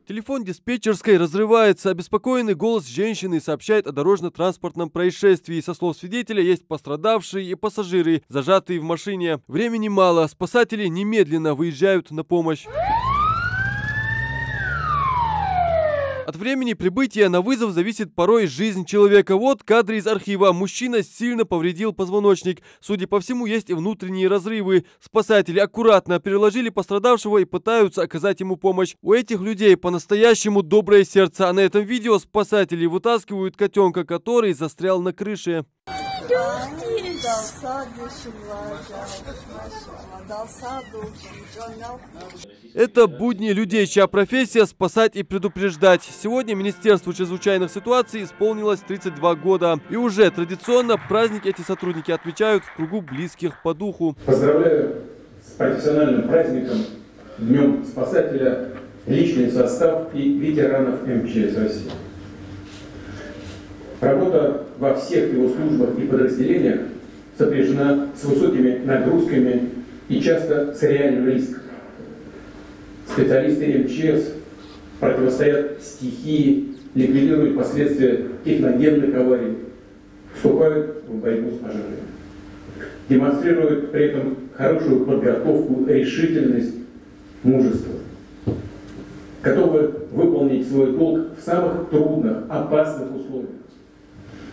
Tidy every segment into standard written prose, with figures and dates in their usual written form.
Телефон диспетчерской разрывается. Обеспокоенный голос женщины сообщает о дорожно-транспортном происшествии. Со слов свидетеля, есть пострадавшие и пассажиры, зажатые в машине. Времени мало. Спасатели немедленно выезжают на помощь. От времени прибытия на вызов зависит порой жизнь человека. Вот кадры из архива. Мужчина сильно повредил позвоночник. Судя по всему, есть и внутренние разрывы. Спасатели аккуратно переложили пострадавшего и пытаются оказать ему помощь. У этих людей по-настоящему доброе сердце. А на этом видео спасатели вытаскивают котенка, который застрял на крыше. Это будни людей, чья профессия спасать и предупреждать. Сегодня Министерству чрезвычайных ситуаций исполнилось 32 года. И уже традиционно праздник эти сотрудники отмечают в кругу близких по духу. Поздравляю с профессиональным праздником, Днем спасателя, личный состав и ветеранов МЧС России. Работа во всех его службах и подразделениях сопряжена с высокими нагрузками и часто с реальным риском. Специалисты МЧС противостоят стихии, ликвидируют последствия техногенных аварий, вступают в борьбу с пожарами. Демонстрируют при этом хорошую подготовку, решительность, мужество. Готовы выполнить свой долг в самых трудных, опасных условиях.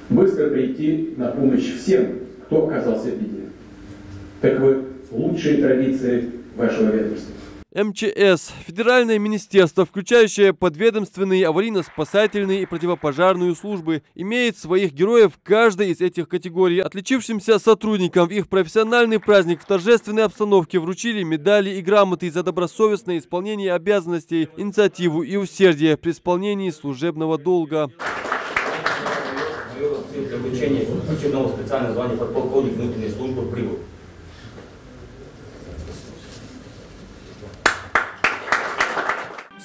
Быстро прийти на помощь всем, кто оказался в беде. Таковы лучшие традиции вашего ведомства. МЧС – федеральное министерство, включающее подведомственные аварийно-спасательные и противопожарные службы, имеет своих героев в каждой из этих категорий. Отличившимся сотрудникам в их профессиональный праздник в торжественной обстановке вручили медали и грамоты за добросовестное исполнение обязанностей, инициативу и усердие при исполнении служебного долга. Для вручения учебного специального звания подполковник внутренней службы прибыл.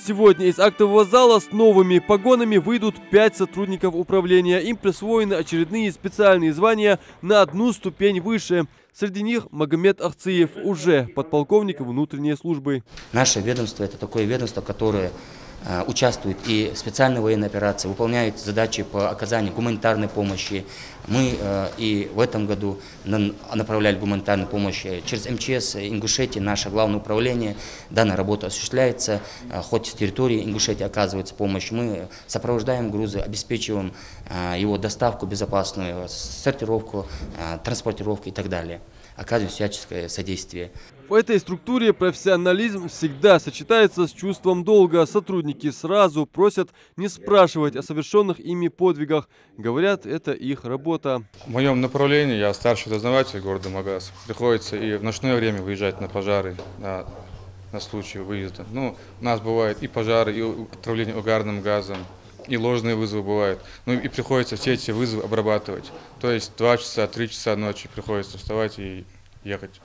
Сегодня из актового зала с новыми погонами выйдут 5 сотрудников управления. Им присвоены очередные специальные звания на одну ступень выше. Среди них Магомед Ахциев, уже подполковник внутренней службы. Наше ведомство – это такое ведомство, которое участвует и в специальной военной операции, выполняет задачи по оказанию гуманитарной помощи. Мы и в этом году направляли гуманитарную помощь через МЧС Ингушетии, наше главное управление. Данная работа осуществляется, хоть с территории Ингушетии оказывается помощь. Мы сопровождаем грузы, обеспечиваем его доставку безопасную, сортировку, транспортировку и так далее. Оказываем всяческое содействие. В этой структуре профессионализм всегда сочетается с чувством долга. Сотрудники сразу просят не спрашивать о совершенных ими подвигах. Говорят, это их работа. В моем направлении я старший дознаватель города Магаз. Приходится и в ночное время выезжать на пожары, на случай выезда. Ну, у нас бывают и пожары, и отравление угарным газом, и ложные вызовы бывают. Ну и приходится все эти вызовы обрабатывать. То есть 2 часа, 3 часа ночи приходится вставать и ехать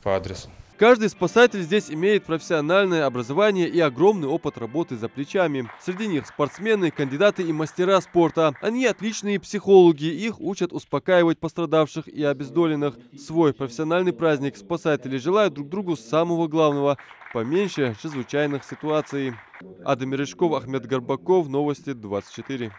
по адресу. Каждый спасатель здесь имеет профессиональное образование и огромный опыт работы за плечами. Среди них спортсмены, кандидаты и мастера спорта. Они отличные психологи, их учат успокаивать пострадавших и обездоленных. Свой профессиональный праздник спасатели желают друг другу самого главного – поменьше чрезвычайных ситуаций. Адам Мережков, Ахмед Горбаков, Новости 24.